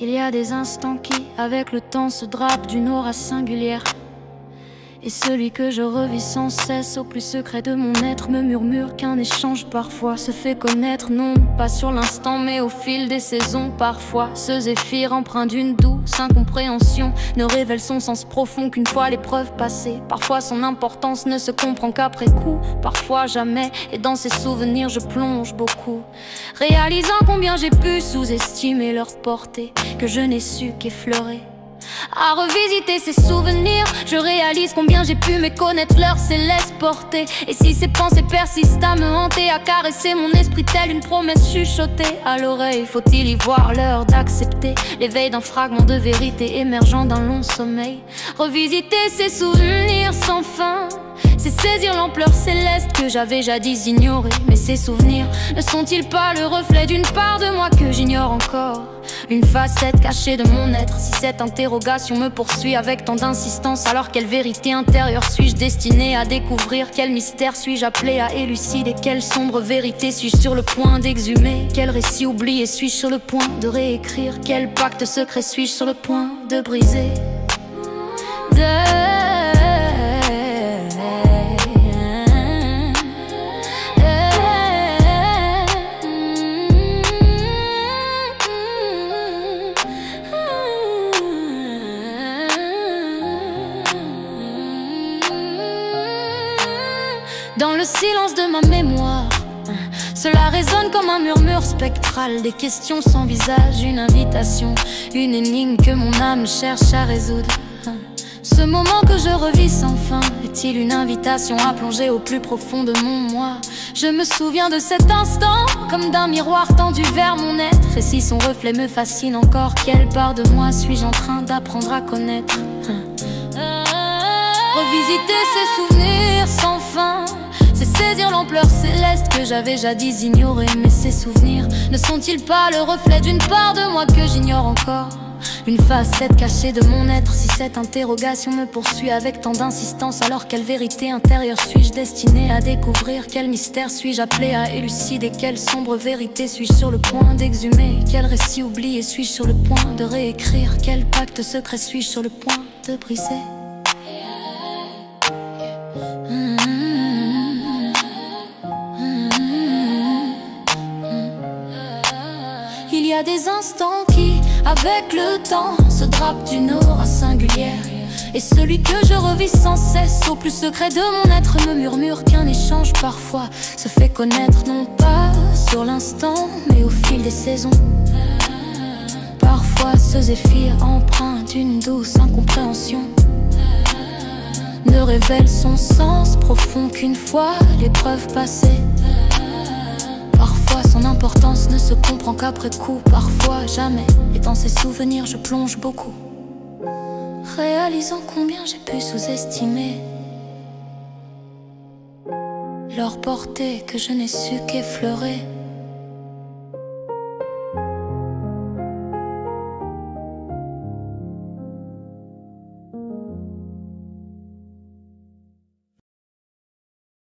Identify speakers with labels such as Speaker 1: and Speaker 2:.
Speaker 1: Il y a des instants qui, avec le temps, se drapent d'une aura singulière. Et celui que je revis sans cesse au plus secret de mon être me murmure qu'un échange parfois se fait connaître. Non pas sur l'instant mais au fil des saisons. Parfois ce zéphyr empreint d'une douce incompréhension ne révèle son sens profond qu'une fois l'épreuve passée. Parfois son importance ne se comprend qu'après coup, parfois jamais. Et dans ces souvenirs je plonge beaucoup, réalisant combien j'ai pu sous-estimer leur portée, que je n'ai su qu'effleurer. À revisiter ces souvenirs, je réalise combien j'ai pu méconnaître leur céleste portée. Et si ces pensées persistent à me hanter, à caresser mon esprit telle une promesse chuchotée à l'oreille, faut-il y voir l'heure d'accepter l'éveil d'un fragment de vérité émergeant d'un long sommeil. Revisiter ces souvenirs sans fin, c'est saisir l'ampleur céleste que j'avais jadis ignorée. Mais ces souvenirs ne sont-ils pas le reflet d'une part de moi que j'ignore encore? Une facette cachée de mon être. Si cette interrogation me poursuit avec tant d'insistance, alors quelle vérité intérieure suis-je destinée à découvrir? Quel mystère suis-je appelé à élucider? Quelle sombre vérité suis-je sur le point d'exhumer? Quel récit oublié suis-je sur le point de réécrire? Quel pacte secret suis-je sur le point de briser? Dans le silence de ma mémoire, cela résonne comme un murmure spectral. Des questions sans visage, une invitation, une énigme que mon âme cherche à résoudre. Ce moment que je revis sans fin est-il une invitation à plonger au plus profond de mon moi? Je me souviens de cet instant comme d'un miroir tendu vers mon être. Et si son reflet me fascine encore, quelle part de moi suis-je en train d'apprendre à connaître? Revisiter ces souvenirs sans fin, c'est saisir l'ampleur céleste que j'avais jadis ignorée. Mais ces souvenirs ne sont-ils pas le reflet d'une part de moi que j'ignore encore? Une facette cachée de mon être. Si cette interrogation me poursuit avec tant d'insistance, alors quelle vérité intérieure suis-je destinée à découvrir? Quel mystère suis-je appelé à élucider? Quelle sombre vérité suis-je sur le point d'exhumer? Quel récit oublié suis-je sur le point de réécrire? Quel pacte secret suis-je sur le point de briser? Il y a des instants qui, avec le temps, se drapent d'une aura singulière. Et celui que je revis sans cesse au plus secret de mon être me murmure qu'un échange parfois se fait connaître, non pas sur l'instant mais au fil des saisons. Parfois ce zéphyr empreint d'une douce incompréhension ne révèle son sens profond qu'une fois l'épreuve passée. Parfois son importance ne se comprend qu'après coup, parfois jamais. Et dans ces souvenirs je plonge beaucoup, réalisant combien j'ai pu sous-estimer leur portée, que je n'ai su qu'effleurer.